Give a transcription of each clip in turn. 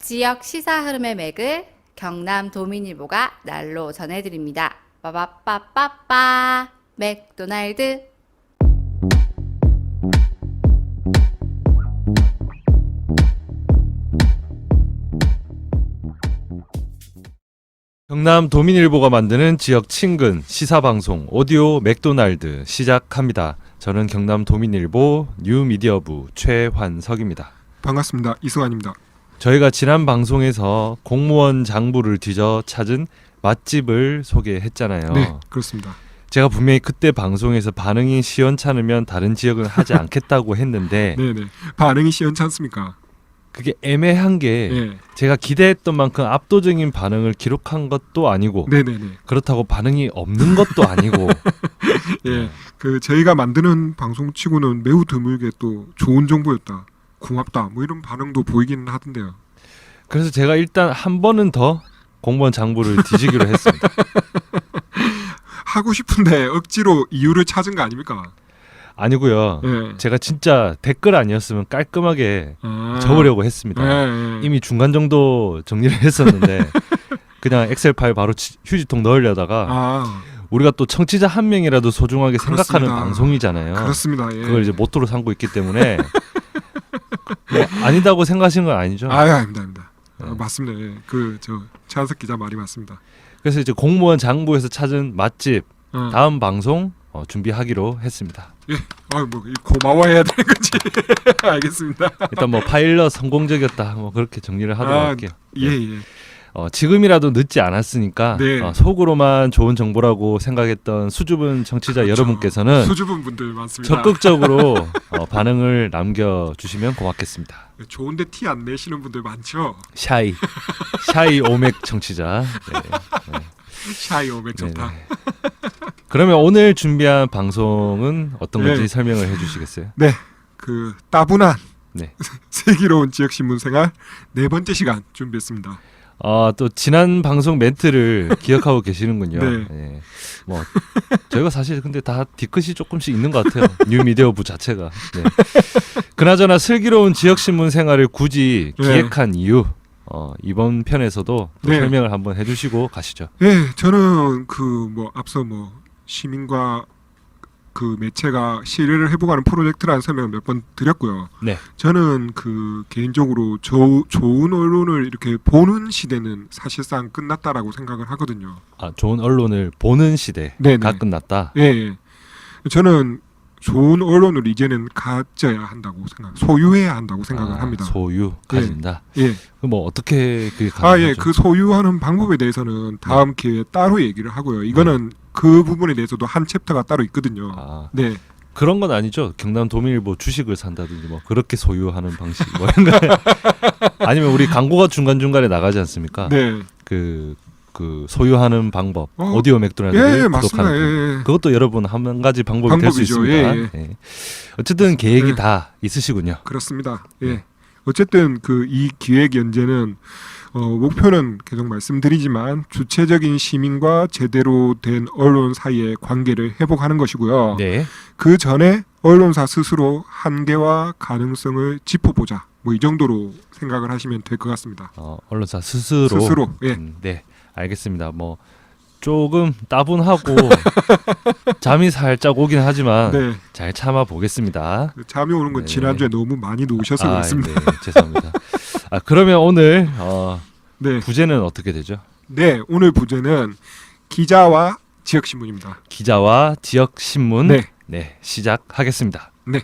지역 시사 흐름의 맥을 경남 도민일보가 날로 전해드립니다. 빠바빠빠빠 맥도날드. 경남 도민일보가 만드는 지역 친근 시사방송 오디오 맥도날드 시작합니다. 저는 경남 도민일보 뉴미디어부 최환석입니다. 반갑습니다. 이승환입니다. 저희가 지난 방송에서 공무원 장부를 뒤져 찾은 맛집을 소개했잖아요. 네, 그렇습니다. 제가 분명히 그때 방송에서 반응이 시원찮으면 다른 지역은 하지 않겠다고 했는데 네네. 반응이 시원찮습니까? 그게 애매한 게 네. 제가 기대했던 만큼 압도적인 반응을 기록한 것도 아니고 네네네. 그렇다고 반응이 없는 것도 아니고 예, 그 저희가 만드는 방송치고는 매우 드물게 또 좋은 정보였다, 고맙다, 뭐 이런 반응도 보이기는 하던데요. 그래서 제가 일단 한 번은 더 공무원 장부를 뒤지기로 했습니다. 하고 싶은데 억지로 이유를 찾은 거 아닙니까? 아니고요. 예. 제가 진짜 댓글 아니었으면 깔끔하게 아. 적으려고 했습니다. 예, 예. 이미 중간 정도 정리를 했었는데 그냥 엑셀 파일 바로 휴지통 넣으려다가 아, 우리가 또 청취자 한 명이라도 소중하게 생각하는 그렇습니다. 방송이잖아요. 그렇습니다. 예. 그걸 이제 모토로 삼고 있기 때문에 뭐 아니다고 생각하시는 건 아니죠. 아닙니다, 아닙니다. 네. 맞습니다. 예. 그저 최한석 기자 말이 맞습니다. 그래서 이제 공무원 장부에서 찾은 맛집 어. 다음 방송 준비하기로 했습니다. 예. 뭐 고마워해야 되는 거지. 알겠습니다. 일단 뭐 파일럿 성공적이었다 뭐 그렇게 정리를 하도록 할게요. 예, 예. 지금이라도 늦지 않았으니까 네. 속으로만 좋은 정보라고 생각했던 수줍은 청취자 그렇죠. 여러분께서는 수줍은 분들 많습니다. 적극적으로 반응을 남겨주시면 고맙겠습니다. 좋은데 티 안 내시는 분들 많죠. 샤이 오맥 청취자. 네. 샤이 오백 좋다. 네네. 그러면 오늘 준비한 방송은 어떤 건지 네. 설명을 해주시겠어요? 네, 그 따분한 네. 슬기로운 지역 신문 생활 네 번째 시간 준비했습니다. 또 지난 방송 멘트를 기억하고 계시는군요. 네. 예. 뭐 저희가 사실 근데 다 뒤끝이 조금씩 있는 것 같아요. 뉴미디어부 자체가. 네. 그나저나 슬기로운 지역 신문 생활을 굳이 네. 기획한 이유 이번 편에서도 또 네. 설명을 한번 해주시고 가시죠. 네, 저는 그 뭐 앞서 뭐 시민과 그 매체가 시뢰를 회복하는 프로젝트라는 설명을 몇 번 드렸고요. 네. 저는 그 개인적으로 좋은 언론을 이렇게 보는 시대는 사실상 끝났다라고 생각을 하거든요. 좋은 언론을 보는 시대가 네네. 끝났다. 예, 예. 저는 좋은 언론을 이제는 가져야 한다고 소유해야 한다고 생각을 합니다. 소유 가진다. 예. 그럼 뭐 어떻게 그게 가능하죠? 예. 그 소유하는 방법에 대해서는 다음 기회에 따로 얘기를 하고요. 이거는 그 부분에 대해서도 한 챕터가 따로 있거든요. 네. 그런 건 아니죠. 경남 도민일보 주식을 산다든지 뭐 그렇게 소유하는 방식 뭐 이런 거 아니면 우리 광고가 중간중간에 나가지 않습니까? 네. 그 소유하는 방법 오디오 맥도날드 예, 구독하는 맞습니다. 방법. 예. 그것도 여러분 한 가지 방법이 될 수 방법이죠. 있습니다. 예, 예. 어쨌든 계획이 예. 다 있으시군요. 그렇습니다. 예. 네. 어쨌든 그 이 기획 연재는 목표는 계속 말씀드리지만 주체적인 시민과 제대로 된 언론 사이의 관계를 회복하는 것이고요. 네. 그 전에 언론사 스스로 한계와 가능성을 짚어보자. 뭐 이 정도로 생각을 하시면 될 것 같습니다. 언론사 스스로. 예. 네. 알겠습니다. 뭐 조금 따분하고 잠이 살짝 오긴 하지만 네. 잘 참아 보겠습니다. 잠이 오는 건 네. 지난주에 너무 많이 누우셔서 그렇습니다. 네, 죄송합니다. 그러면 오늘 네. 부제는 어떻게 되죠? 네, 오늘 부제는 기자와 지역 신문입니다. 기자와 지역 신문. 네. 시작하겠습니다. 네.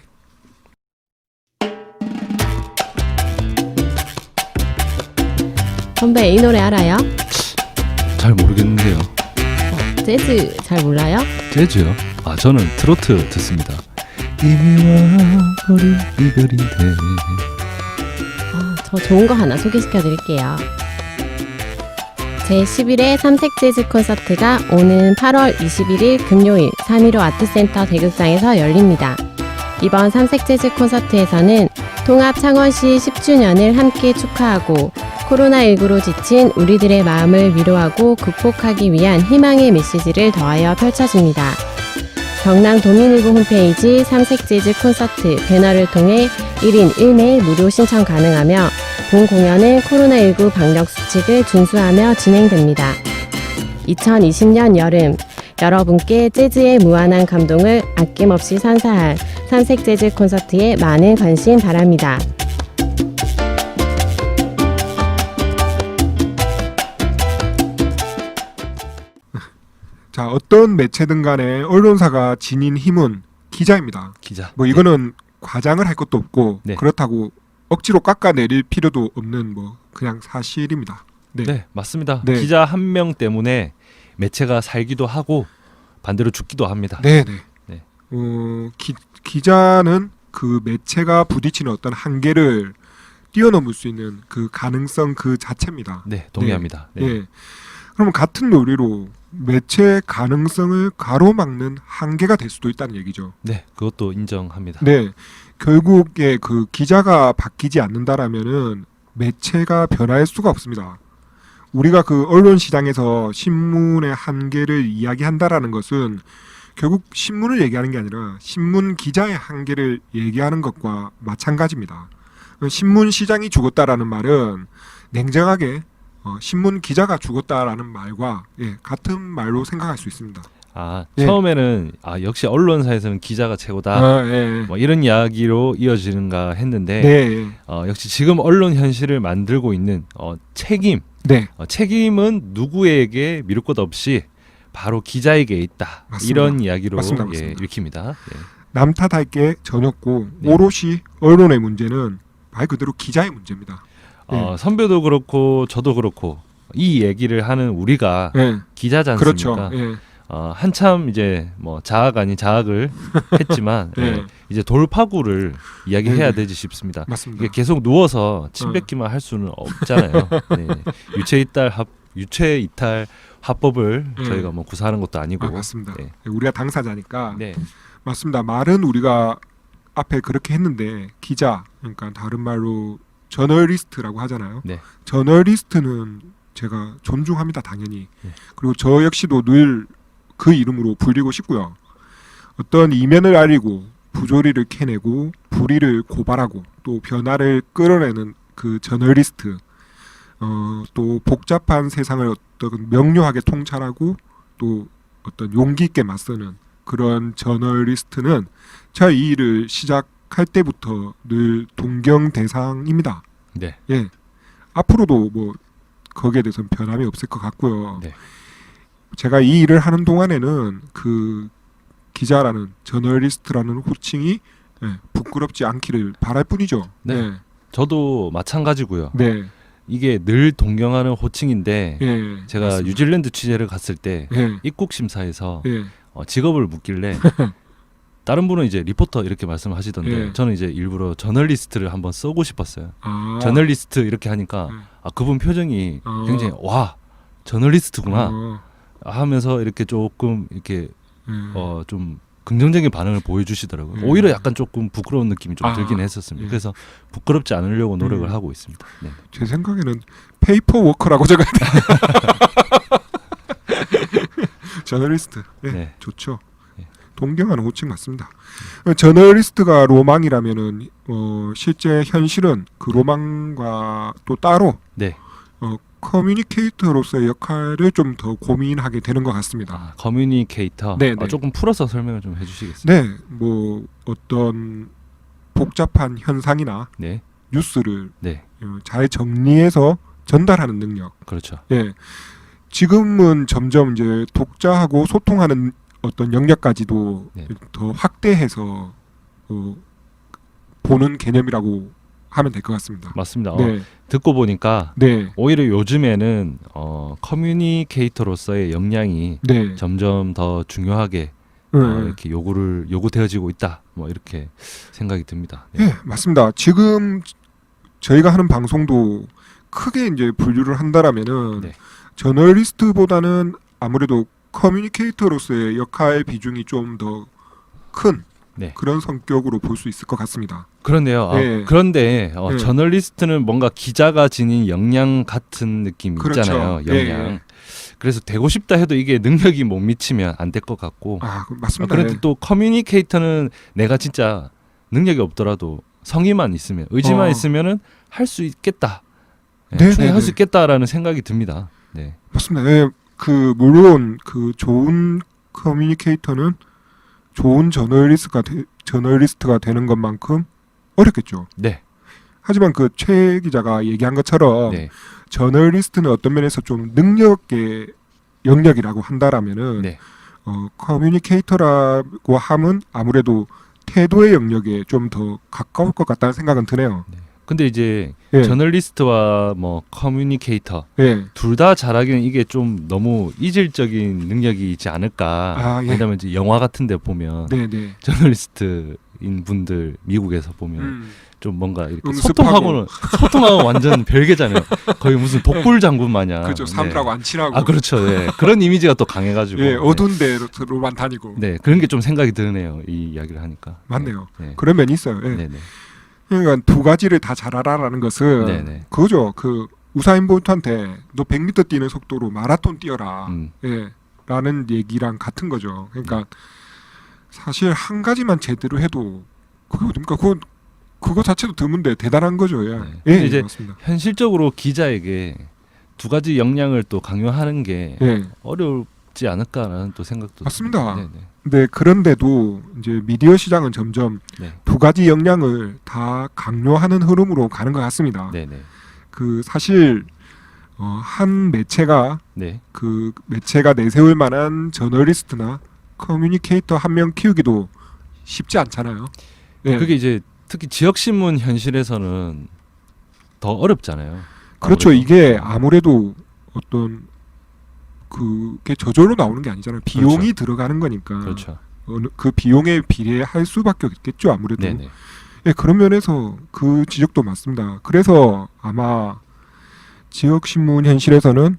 선배 이 노래 알아요? 잘 모르겠는데요. 재즈 잘 몰라요? 재즈요? 저는 트로트 듣습니다. 이미와 우리 이별인데. 저 좋은 거 하나 소개시켜 드릴게요. 제11회 삼색 재즈 콘서트가 오는 8월 21일 금요일 315 아트센터 대극장에서 열립니다. 이번 삼색 재즈 콘서트에서는 통합 창원시 10주년을 함께 축하하고 코로나19로 지친 우리들의 마음을 위로하고 극복하기 위한 희망의 메시지를 더하여 펼쳐집니다. 경남 도민일보 홈페이지 삼색 재즈 콘서트 배너를 통해 1인 1매 무료 신청 가능하며 본 공연은 코로나19 방역 수칙을 준수하며 진행됩니다. 2020년 여름 여러분께 재즈의 무한한 감동을 아낌없이 선사할 삼색 재즈 콘서트에 많은 관심 바랍니다. 자, 어떤 매체든 간에 언론사가 지닌 힘은 기자입니다. 기자. 뭐 이거는 과장을 할 것도 없고 네. 그렇다고 억지로 깎아내릴 필요도 없는 뭐 그냥 사실입니다. 네. 네, 맞습니다. 네. 기자 한 명 때문에 매체가 살기도 하고 반대로 죽기도 합니다. 네, 네. 네. 기자는 그 매체가 부딪히는 어떤 한계를 뛰어넘을 수 있는 그 가능성 그 자체입니다. 네, 동의합니다. 네. 네. 그러면 같은 논리로 매체 가능성을 가로막는 한계가 될 수도 있다는 얘기죠. 네, 그것도 인정합니다. 네. 결국에 그 기자가 바뀌지 않는다라면은 매체가 변할 수가 없습니다. 우리가 그 언론 시장에서 신문의 한계를 이야기한다라는 것은 결국 신문을 얘기하는 게 아니라 신문 기자의 한계를 얘기하는 것과 마찬가지입니다. 신문 시장이 죽었다라는 말은 냉정하게 신문 기자가 죽었다라는 말과 같은 말로 생각할 수 있습니다. 아, 예. 처음에는 역시 언론사에서는 기자가 최고다. 뭐 이런 이야기로 이어지는가 했는데 네. 역시 지금 언론 현실을 만들고 있는 책임, 네. 책임은 누구에게 미룰 것 없이 바로 기자에게 있다. 맞습니다. 이런 이야기로 맞습니다. 예, 맞습니다. 읽힙니다. 예. 남 탓할 게 전혀 없고 네. 오롯이 언론의 문제는 말 그대로 기자의 문제입니다. 선배도 그렇고 저도 그렇고 이 얘기를 하는 우리가 네. 기자지 않습니까? 그렇죠. 예. 한참 이제 뭐 자학 아닌 자학을 했지만 네. 이제 돌파구를 이야기해야 네. 되지 싶습니다. 맞습니다. 이게 계속 누워서 침 뱉기만 할 수는 없잖아요. 네. 유체 이탈 합법을 저희가 뭐 구사하는 것도 아니고. 맞습니다. 네. 우리가 당사자니까 네. 맞습니다. 말은 우리가 앞에 그렇게 했는데 기자 그러니까 다른 말로 저널리스트라고 하잖아요. 네. 저널리스트는 제가 존중합니다. 당연히. 네. 그리고 저 역시도 늘 그 이름으로 불리고 싶고요. 어떤 이면을 알리고 부조리를 캐내고 불의를 고발하고 또 변화를 끌어내는 그 저널리스트 또 복잡한 세상을 어떤 명료하게 통찰하고 또 어떤 용기 있게 맞서는 그런 저널리스트는 제가 이 일을 시작할 때부터 늘 동경 대상입니다. 네. 예. 앞으로도 뭐 거기에 대해서는 변함이 없을 것 같고요. 네. 제가 이 일을 하는 동안에는 그 기자라는 저널리스트라는 호칭이 부끄럽지 않기를 바랄 뿐이죠. 네. 저도 마찬가지고요. 네. 이게 늘 동경하는 호칭인데 예. 제가 맞습니다. 뉴질랜드 취재를 갔을 때 예. 입국 심사에서 예. 직업을 묻길래 다른 분은 이제 리포터 이렇게 말씀하시던데 예. 저는 이제 일부러 저널리스트를 한번 써고 싶었어요. 아. 저널리스트 이렇게 하니까 그분 표정이 굉장히 와 저널리스트구나 하면서 이렇게 조금 이렇게 좀 긍정적인 반응을 보여주시더라고요. 오히려 약간 조금 부끄러운 느낌이 좀 들긴 했었습니다. 예. 그래서 부끄럽지 않으려고 노력을 하고 있습니다. 네. 제 생각에는 페이퍼 워커라고 적어야 돼. 저널리스트. 네, 네. 좋죠. 네. 동경하는 호칭 맞습니다. 저널리스트가 로망이라면은 실제 현실은 그 로망과 또 따로 네. 커뮤니케이터로서의 역할을 좀 더 고민하게 되는 것 같습니다. 커뮤니케이터. 네, 네. 조금 풀어서 설명을 좀 해주시겠어요? 네, 뭐 어떤 복잡한 현상이나 네. 뉴스를 네. 잘 정리해서 전달하는 능력. 그렇죠. 예. 지금은 점점 이제 독자하고 소통하는 어떤 영역까지도 네. 더 확대해서 보는 개념이라고 하면 될 것 같습니다. 맞습니다. 네, 듣고 보니까 네, 오히려 요즘에는 커뮤니케이터로서의 역량이 네. 점점 더 중요하게 이렇게 요구되어지고 있다. 뭐 이렇게 생각이 듭니다. 네. 예, 맞습니다. 지금 저희가 하는 방송도 크게 이제 분류를 한다라면은 네. 저널리스트보다는 아무래도 커뮤니케이터로서의 역할 비중이 좀 더 큰 네. 그런 성격으로 볼 수 있을 것 같습니다. 그런데요. 네. 그런데 네. 저널리스트는 뭔가 기자가 지닌 역량 같은 느낌이 그렇죠. 있잖아요. 역량. 예. 그래서 되고 싶다 해도 이게 능력이 못 미치면 안 될 것 같고. 맞습니다. 그런데 네. 또 커뮤니케이터는 내가 진짜 능력이 없더라도 성의만 있으면 의지만 있으면은 할 수 있겠다. 네, 충분히 네, 할 수 네. 있겠다라는 생각이 듭니다. 네. 맞습니다. 예, 물론 좋은 커뮤니케이터는 좋은 저널리스트가 되는 것만큼 어렵겠죠. 네. 하지만 최 기자가 얘기한 것처럼 네. 저널리스트는 어떤 면에서 좀 능력의 영역이라고 한다라면은 네. 커뮤니케이터라고 함은 아무래도 태도의 영역에 좀 더 가까울 것 같다는 생각은 드네요. 근데 이제 예. 저널리스트와 뭐 커뮤니케이터 예. 둘 다 잘하기는 이게 좀 너무 이질적인 능력이지 않을까. 아, 예. 왜냐면 이제 영화 같은 데 보면 네, 네. 저널리스트인 분들 미국에서 보면 좀 뭔가 이렇게 응습하고. 소통하고 완전 별개잖아요. 거의 무슨 독불 장군 마냥. 그렇죠. 사람들하고 안 친하고. 아 그렇죠. 네. 그런 이미지가 또 강해가지고. 예, 어두운 데로만 다니고. 네, 그런 게 좀 생각이 드네요. 이 이야기를 하니까. 맞네요. 네. 그런 면이 있어요. 예. 네, 네. 그러니까 두 가지를 다 잘하라라는 것은 네, 네. 그거죠. 우사인 볼트한테 너 100m 뛰는 속도로 마라톤 뛰어라. 예. 라는 얘기랑 같은 거죠. 그러니까 사실 한 가지만 제대로 해도 그러니까 그거 자체도 드문데 대단한 거죠. 예. 네. 예, 근데 이제 맞습니다. 현실적으로 기자에게 두 가지 역량을 또 강요하는 게 예. 어렵지 않을까라는 또 생각도 맞습니다. 네, 네. 근데 그런데도 이제 미디어 시장은 점점 네. 두 가지 역량을 다 강요하는 흐름으로 가는 것 같습니다. 네, 네. 사실 한 매체가 네. 매체가 내세울 만한 저널리스트나 커뮤니케이터 한 명 키우기도 쉽지 않잖아요. 예. 그게 이제 특히 지역 신문 현실에서는 더 어렵잖아요. 그렇죠. 아무래도. 이게 아무래도 어떤 그게 저절로 나오는 게 아니잖아요. 비용이 그렇죠. 들어가는 거니까. 그렇죠. 그 비용에 비례할 수밖에 없겠죠. 아무래도. 네, 네. 예, 그런 면에서 그 지적도 맞습니다. 그래서 아마 지역 신문 현실에서는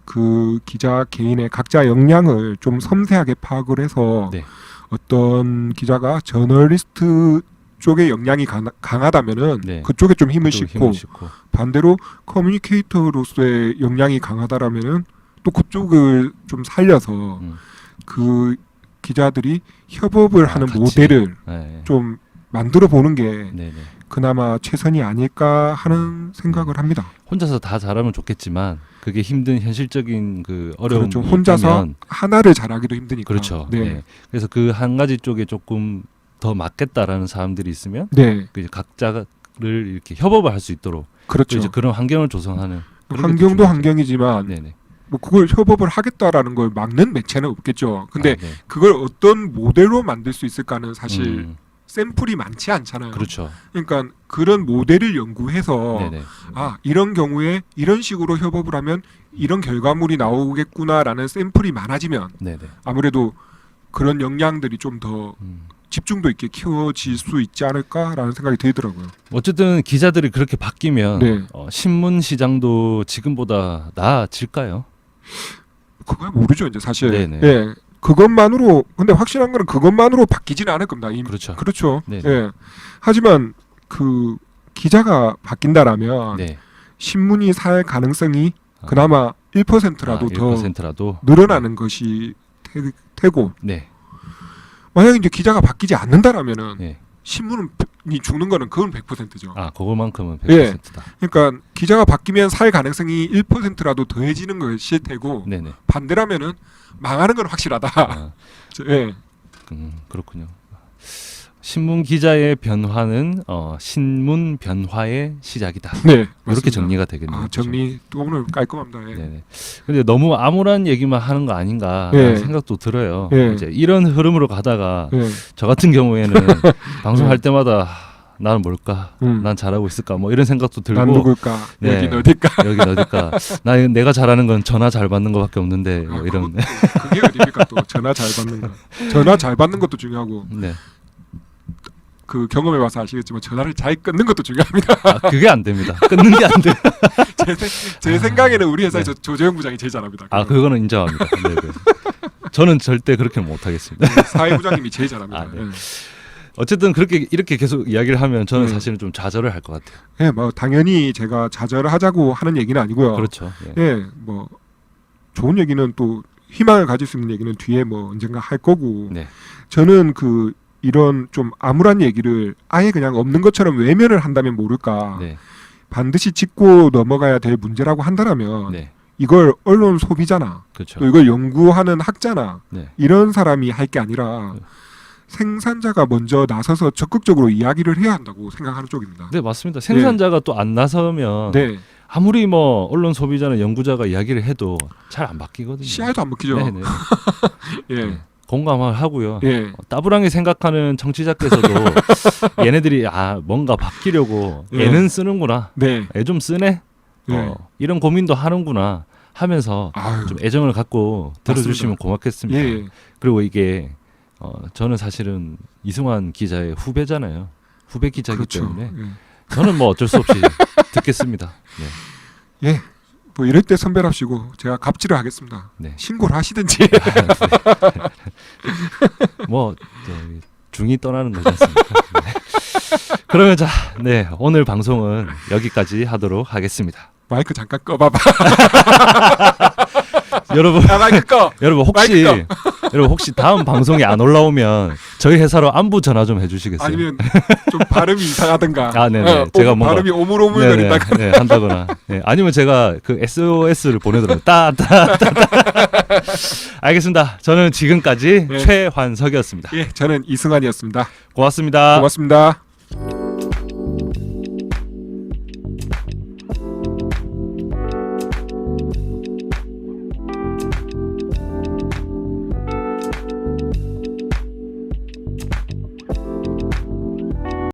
그 기자 개인의 각자 역량을 좀 섬세하게 파악을 해서 네. 어떤 기자가 저널리스트 쪽의 역량이 강하다면은 네. 그쪽에 좀 힘을 그쪽으로 싣고 싣고. 반대로 커뮤니케이터로서의 역량이 강하다라면은 또 그쪽을 좀 살려서 음. 그 기자들이 협업을 하는 같이. 모델을 네. 좀 만들어 보는 게 네, 네. 그나마 최선이 아닐까 하는 생각을 합니다. 혼자서 다 잘하면 좋겠지만 그게 힘든 현실적인 그 어려움이 그렇죠. 혼자서 있다면 하나를 잘하기도 힘드니까. 그렇죠. 네. 네. 그래서 그 한 가지 쪽에 조금 더 맞겠다라는 사람들이 있으면 네. 그 이제 각자를 이렇게 협업을 할 수 있도록 또 그렇죠. 이제 그런 환경을 조성하는 그런 게 환경도 또 중요하죠. 환경이지만 네네. 뭐 그걸 협업을 하겠다라는 걸 막는 매체는 없겠죠. 근데 아, 네. 그걸 어떤 모델로 만들 수 있을까는 사실 음, 샘플이 많지 않잖아요. 그렇죠. 그러니까 그런 모델을 연구해서 네네. 이런 경우에 이런 식으로 협업을 하면 이런 결과물이 나오겠구나라는 샘플이 많아지면 네네. 아무래도 그런 역량들이 좀 더 음. 집중도 있게 키워질 수 있지 않을까라는 생각이 들더라고요. 어쨌든 기자들이 그렇게 바뀌면 네. 신문 시장도 지금보다 나아질까요? 그걸 모르죠 이제 사실. 네네. 예, 그것만으로 근데 확실한 거는 그것만으로 바뀌지는 않을 겁니다. 그렇죠. 그렇죠. 네네. 예. 하지만 그 기자가 바뀐다라면 네. 신문이 살 가능성이 그나마 1%라도 더 1%라도 늘어나는 것이 되고 네. 만약 이제 기자가 바뀌지 않는다라면은 네. 신문이 죽는 거는 그건 100%죠. 아, 그거만큼은 예. 100%다. 그러니까 기자가 바뀌면 살 가능성이 1%라도 더해지는 것이 되고 네네. 반대라면은 망하는 건 확실하다. 아, 예. 그렇군요. 신문 기자의 변화는 신문 변화의 시작이다. 네. 이렇게 맞습니다. 정리가 되겠네요. 아, 정리 또 오늘 깔끔합니다. 예. 네네. 근데 너무 암울한 얘기만 하는 거 아닌가 예. 생각도 들어요. 예. 이제 이런 흐름으로 가다가 예. 저 같은 경우에는 방송할 예. 때마다 나는 뭘까? 난 잘하고 있을까? 뭐 이런 생각도 들고 난 누굴까? 네. 여긴 어딜까? 여긴 어딜까? 내가 잘하는 건 전화 잘 받는 거밖에 없는데 뭐 이런. 그게 어딥니까 또 전화 잘 받는 거. 전화 잘 받는 것도 중요하고 네. 그 경험해 봐서 아시겠지만 전화를 잘 끊는 것도 중요합니다. 아, 그게 안 됩니다. 끊는 게 안 돼. 제 생각에는 우리 회사에서 네. 조재영 부장이 제일 잘합니다. 아, 그거는 인정합니다. 네, 네. 저는 절대 그렇게 못 하겠습니다. 사회부장님이 제일 잘합니다. 아, 네. 예. 어쨌든 그렇게 이렇게 계속 이야기를 하면 저는 네. 사실은 좀 좌절을 할 것 같아요. 예, 뭐 당연히 제가 좌절을 하자고 하는 얘기는 아니고요. 그렇죠. 예. 예, 뭐 좋은 얘기는 또 희망을 가질 수 있는 얘기는 뒤에 뭐 언젠가 할 거고. 네. 저는 이런 좀 암울한 얘기를 아예 그냥 없는 것처럼 외면을 한다면 모를까. 네. 반드시 짚고 넘어가야 될 문제라고 한다면 네. 이걸 언론 소비자나 그렇죠. 또 이걸 연구하는 학자나 네. 이런 사람이 할 게 아니라 생산자가 먼저 나서서 적극적으로 이야기를 해야 한다고 생각하는 쪽입니다. 네, 맞습니다. 생산자가 또 안 나서면 네, 아무리 뭐 언론 소비자나 연구자가 이야기를 해도 잘 안 바뀌거든요. 씨알도 안 먹히죠. 네, 네. 예, 네. 공감을 하고요. 예, 따분하게 생각하는 청취자께서도 얘네들이 뭔가 바뀌려고 예. 애는 쓰는구나. 네, 애 좀 쓰네. 예. 이런 고민도 하는구나 하면서 아유, 좀 애정을 갖고 들어주시면 맞습니다. 고맙겠습니다. 예, 그리고 이게 저는 사실은 이승환 기자의 후배잖아요. 후배 기자이기 그렇죠. 때문에 예. 저는 뭐 어쩔 수 없이 듣겠습니다. 네. 예, 뭐 이럴 때 선배랍시고 제가 갑질을 하겠습니다. 네. 신고를 하시든지. 뭐 중이 떠나는 거지 않습니까? 네. 그러면 자, 네, 오늘 방송은 여기까지 하도록 하겠습니다. 마이크 잠깐 꺼봐봐. 여러분, 마이크 꺼. 여러분 혹시 다음 방송이 안 올라오면 저희 회사로 안부 전화 좀 해주시겠어요? 아니면 좀 발음이 이상하든가. 아, 네네. 제가 뭔가 발음이 오물오물거린다가. 네, 한다거나. 네, 아니면 제가 그 SOS를 보내드리면 알겠습니다. 저는 지금까지 네. 최환석이었습니다. 예, 저는 이승환이었습니다. 고맙습니다. 고맙습니다.